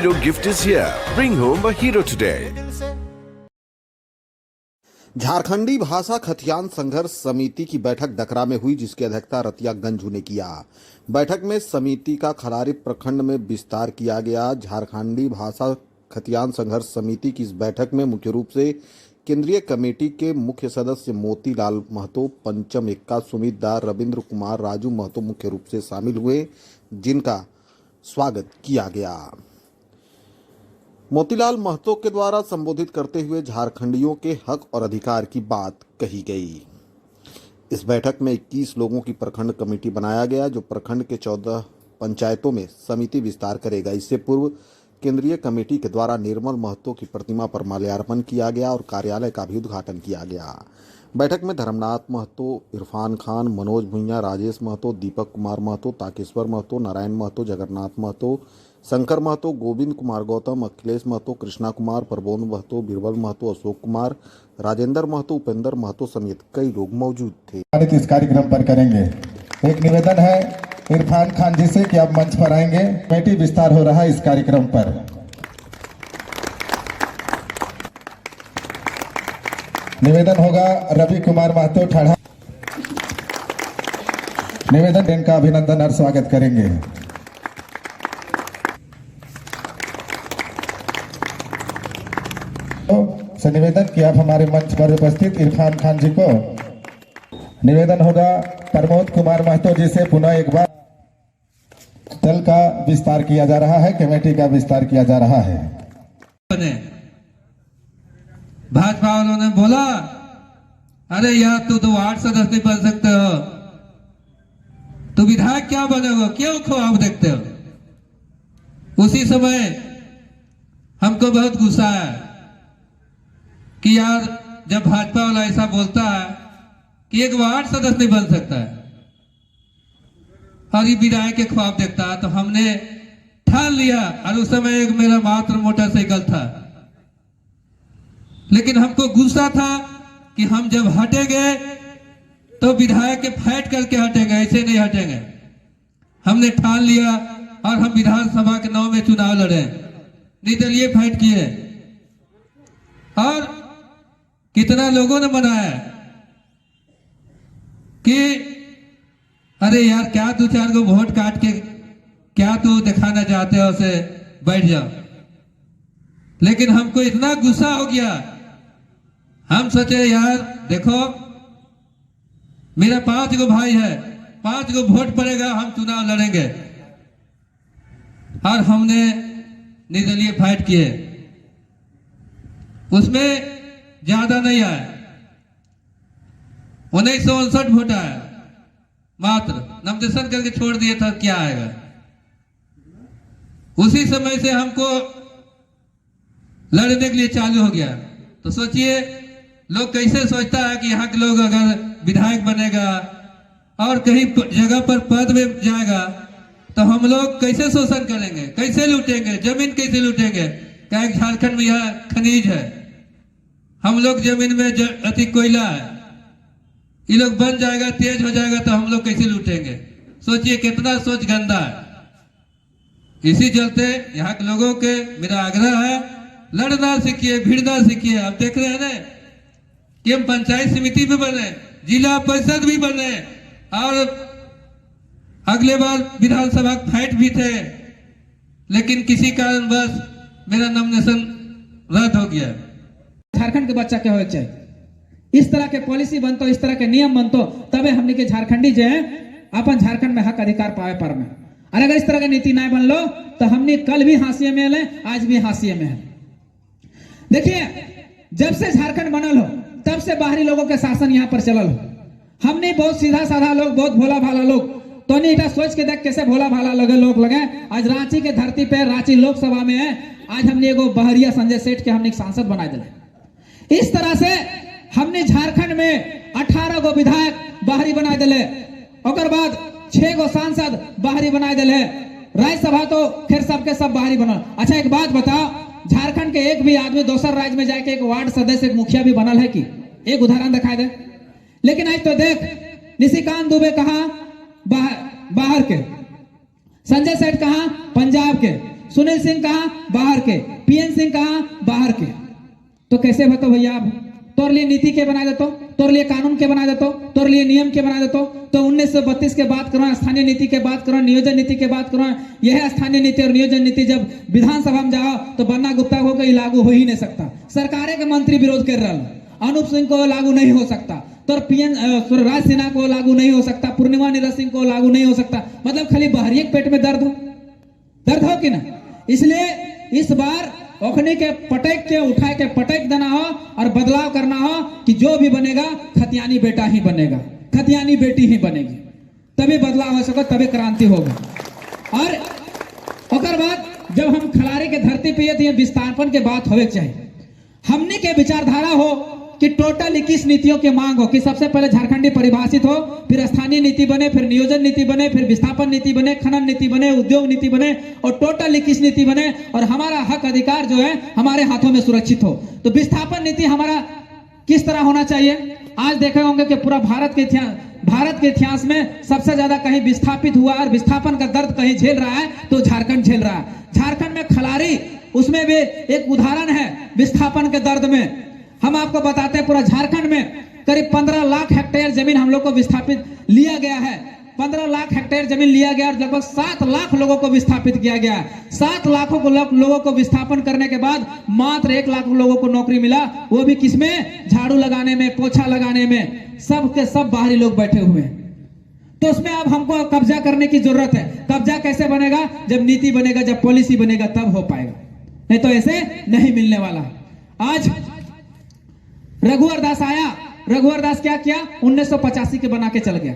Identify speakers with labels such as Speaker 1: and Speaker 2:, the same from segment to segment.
Speaker 1: Hero gift is here. Bring home a hero today.
Speaker 2: झारखंडी भाषा खतियान संघर्ष समिति की बैठक डकरा में हुई, जिसकी अध्यक्षता रतिया गंजू ने किया। बैठक में समिति का खलारी प्रखंड में विस्तार किया गया। झारखंडी भाषा खतियान संघर्ष समिति की इस बैठक में मुख्य रूप से केंद्रीय कमेटी के मुख्य सदस्य मोतीलाल महतो, पंचम एक्का, सुमित दार, रविंद्र कुमार, राजू महतो मुख्य रूप से शामिल हुए, जिनका स्वागत किया गया। मोतीलाल महतो के द्वारा संबोधित करते हुए झारखंडियों के हक और अधिकार की बात कही गई। इस बैठक में 21 लोगों की प्रखंड कमेटी बनाया गया, जो प्रखंड के 14 पंचायतों में समिति विस्तार करेगा। इससे पूर्व केंद्रीय कमेटी के द्वारा निर्मल महतो की प्रतिमा पर माल्यार्पण किया गया और कार्यालय का भी उद्घाटन किया गया। बैठक में धर्मनाथ महतो, इरफान खान, मनोज भुइयां, राजेश महतो, दीपक कुमार महतो, ताकेश्वर महतो, नारायण महतो, जगन्नाथ महतो, शंकर महतो, गोविंद कुमार गौतम, अखिलेश महतो, कृष्णा कुमार, प्रबोध महतो, बीरबल महतो, अशोक कुमार, राजेंद्र महतो, उपेंद्र महतो समेत कई लोग मौजूद थे।
Speaker 3: इस कार्यक्रम पर करेंगे। एक निवेदन है इरफान खान जी से कि आप मंच पर आएंगे। कमेटी विस्तार हो रहा है इस कार्यक्रम पर। निवेदन होगा रवि कुमार महतो ठाड़ा। निवेदन इनका अभिनंदन और स्वागत करेंगे। तो निवेदन कि आप हमारे मंच पर उपस्थित इरफान खान जी को निवेदन होगा प्रमोद कुमार महतो जी से पुनः एक बार दल का विस्तार किया जा रहा है, कमेटी का विस्तार किया जा रहा है।
Speaker 4: भाजपा वालों ने बोला, अरे यार तू तो वार्ड सदस्य नहीं बन सकते हो, तू विधायक क्या बनेगा, क्यों ख्वाब देखते हो। उसी समय हमको बहुत गुस्सा है कि यार जब भाजपा वाला ऐसा बोलता है कि एक वार्ड सदस्य नहीं बन सकता है और ये विधायक के ख्वाब देखता है, तो हमने ठान लिया। और उस समय एक मेरा मात्र मोटरसाइकिल था, लेकिन हमको गुस्सा था कि हम जब हटेंगे तो विधायक के फाइट करके हटेंगे, ऐसे नहीं हटेंगे। हमने ठान लिया और हम विधानसभा के 9 में चुनाव लड़े, निर्दलीय फाइट किए और कितना लोगों ने मनाया कि अरे यार क्या 2-4 को वोट काट के क्या तू दिखाना चाहते हो, उसे बैठ जाओ। लेकिन हमको इतना गुस्सा हो गया, हम सोचे यार देखो मेरा 5 गो भाई है, 5 गो वोट पड़ेगा, हम चुनाव लड़ेंगे। और हमने निर्दलीय फाइट किए, उसमें ज्यादा नहीं आया, 1959 वोट आया मात्र, नॉमिनेशन करके छोड़ दिया था, क्या आएगा। उसी समय से हमको लड़ने के लिए चालू हो गया। तो सोचिए लोग कैसे सोचता है कि यहाँ के लोग अगर विधायक बनेगा और कहीं जगह पर पद में जाएगा तो हम लोग कैसे शोषण करेंगे, कैसे लूटेंगे, जमीन कैसे लूटेंगे। क्या झारखंड में यह खनिज है, हम लोग जमीन में अति कोयला है, ये लोग बन जाएगा, तेज हो जाएगा तो हम लोग कैसे लूटेंगे। सोचिए कितना सोच गंदा है। इसी चलते यहाँ के लोगों के मेरा आग्रह है, लड़ना सीखिए, भिड़ना सीखिए। आप देख रहे हैं ना कि हम पंचायत समिति भी बने, जिला परिषद भी बने और अगले बार विधानसभा फाइट भी थे, लेकिन किसी कारणवश मेरा नॉमिनेशन रद्द हो गया।
Speaker 5: झारखंड के बच्चा क्या हो चाहिए, इस तरह के पॉलिसी बनतो, इस तरह के नियम बनतो, तबे हमने के झारखंडी जो है अपन झारखंड में हक अधिकार पावे पर में। और अगर इस तरह की नीति नहीं बन लो तो हमने कल भी हाशिए में है, आज भी हाशिए में है। देखिए जब से झारखंड बनल हो तब से बाहरी लोगों के शासन यहाँ पर चलल हो। हमने बहुत सीधा साधा लोग, बहुत भोला भाला लोग, तो नहीं इटा सोच के देख कैसे भोला भाला लोग लगे। आज रांची के धरती पे, रांची लोकसभा में है, आज हमने एगो बहरिया संजय सेठ के हमने सांसद बना दिले। इस तरह से हमने झारखंड में 18 गो विधायक बाहरी बना दिले, और बाद 6 गो सांसद बाहरी बना दिले, राज्यसभा तो खैर सबके सब बाहरी बनल। अच्छा एक बात बताओ, झारखंड के एक भी आदमी दूसर राज्य में जाके एक वार्ड सदस्य, एक मुखिया भी बनल है कि? एक उदाहरण दिखाई दे। लेकिन आज तो देख, निशिकांत दुबे कहा बाहर के, संजय सेठ कहा पंजाब के, सुनील सिंह कहाँ, बाहर के, पीएन सिंह कहाँ, बाहर के। तो कैसे बताओ भैया आप, तोर लिए नीति के बना देते हो, तोर लिए कानून के बना देते हो, तोर लिए नियम के बना देते हो। तो 1932 के बात करो, स्थानीय नीति के बात करो, नियोजन नीति के बात करो। यह स्थानीय नीति और नियोजन नीति जब विधानसभा में जाओ तो बन्ना गुप्ता को कोई लागू हो ही नहीं सकता। सरकार के मंत्री विरोध कर रहा, अनूप सिंह को लागू नहीं हो सकता, तो पीएन राज सिन्हा को लागू नहीं हो सकता, पूर्णिमा नीरज सिंह को लागू नहीं हो सकता। मतलब खाली बाहरी एक पेट में दर्द हो कि ना। इसलिए इस बार ओखनी के पटक के उठा के पटक देना हो और बदलाव करना हो कि जो भी बनेगा खतियानी बेटा ही बनेगा, खतियानी बेटी ही बनेगी, तभी बदलाव हो सके, तभी क्रांति होगा। और ओकर बाद जब हम खलारी के धरती पे ये विस्थापन के बात होवे चाहिए, हमने के विचारधारा हो कि टोटल 21 नीतियों की मांग हो कि सबसे पहले झारखंडी परिभाषित हो, फिर स्थानीय नीति बने, फिर नियोजन नीति बने, फिर विस्थापन नीति बने, खनन नीति बने, उद्योग नीति बने और टोटल 21 नीति बने और हमारा हक अधिकार जो है हमारे हाथों में सुरक्षित हो। तो विस्थापन नीति हमारा किस तरह होना चाहिए? आज देखे होंगे कि पूरा भारत के इतिहास में सबसे ज्यादा कहीं विस्थापित हुआ और विस्थापन का दर्द कहीं झेल रहा है तो झारखंड झेल रहा है। झारखंड में खलारी उसमें भी एक उदाहरण है विस्थापन के दर्द में। हम आपको बताते हैं पूरा झारखंड में करीब 15 लाख हेक्टेयर जमीन हम लोग को विस्थापित लिया गया है। 15 लाख हेक्टेयर जमीन लिया गया और लगभग 7 लाख लोगों को विस्थापित किया गया है। 7 लाखों लोगों को विस्थापन करने के बाद मात्र 1 लाख लोगों को नौकरी मिला, वो भी किसमें? झाड़ू लगाने में, पोछा लगाने में। सब के सब बाहरी लोग बैठे हुए हैं। तो उसमें अब हमको कब्जा करने की जरूरत है। कब्जा कैसे बनेगा? जब नीति बनेगा, जब पॉलिसी बनेगा, तब हो पाएगा, नहीं तो ऐसे नहीं मिलने वाला। आज रघुवर दास आया, रघुवर दास क्या किया? 1985 के बना के चल गया।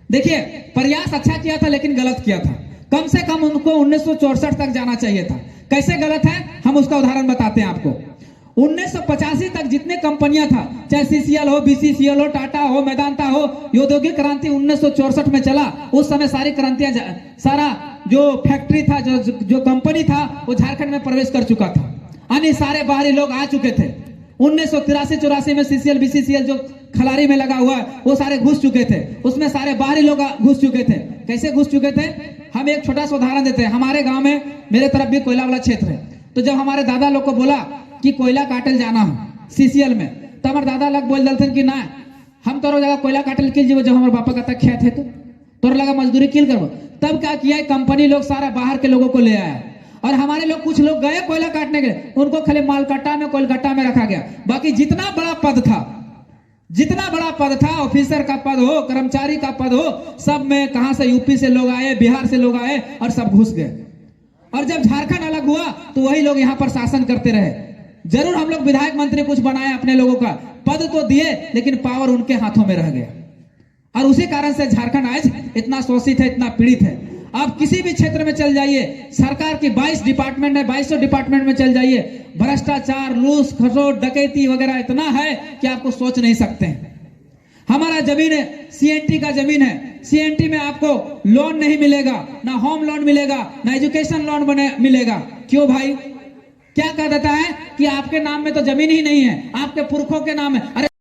Speaker 5: देखिए प्रयास अच्छा किया था लेकिन गलत किया था। कम से कम उनको 1964 तक जाना चाहिए था। कैसे गलत है हम उसका उदाहरण बताते हैं आपको। 1985 तक जितने कंपनियां था, चाहे सीसीएल हो, बीसीसीएल हो, टाटा हो, मेदांता हो, औद्योगिक क्रांति 1964 में चला। उस समय सारी क्रांतियां, सारा जो फैक्ट्री था, जो कंपनी था, वो झारखंड में प्रवेश कर चुका था। यानी सारे बाहरी लोग आ चुके थे। 1983-84 में सीसीएल बीसीसीएल जो खलारी में लगा हुआ है वो सारे घुस चुके थे। उसमें सारे बाहरी लोग घुस चुके थे। कैसे घुस चुके थे? हम एक छोटा सा उदाहरण देते हैं। हमारे गांव में, मेरे तरफ भी कोयला वाला क्षेत्र है, तो जब हमारे दादा लोग को बोला कि कोयला काटल जाना हो सीसीएल में, तो हमारे दादा लोग बोल देते कि ना हम तोरो जगह कोयला काटल किल जीवो, जब हमारे पापा का तक खेत है तो तोर लगा मजदूरी किल करबो। तब क्या किया, कंपनी लोग सारा बाहर के लोगों को ले आया और हमारे लोग, कुछ लोग गए कोयला काटने के, उनको खाली मालकट्टा में, कोलकाता में रखा गया। बाकी जितना बड़ा पद था, ऑफिसर का पद हो, कर्मचारी का पद हो, सब में कहां से यूपी से लोग आए, बिहार से लोग आए और सब घुस गए। और जब झारखंड अलग हुआ तो वही लोग यहाँ पर शासन करते रहे। जरूर हम लोग विधायक मंत्री कुछ बनाए अपने लोगों का, पद तो दिए लेकिन पावर उनके हाथों में रह गया और उसी कारण से झारखंड आज इतना शोषित है, इतना पीड़ित है। आप किसी भी क्षेत्र में चल जाइए, सरकार की 22 डिपार्टमेंट है, 2200 डिपार्टमेंट में चल जाइए, भ्रष्टाचार, लूस खसोट, डकैती वगैरह इतना है कि आपको सोच नहीं सकते हैं। हमारा जमीन है, सीएनटी का जमीन है, सीएनटी में आपको लोन नहीं मिलेगा, ना होम लोन मिलेगा, ना एजुकेशन लोन मिलेगा। क्यों भाई? क्या कह देता है कि आपके नाम में तो जमीन ही नहीं है, आपके पुरखों के नाम है। अरे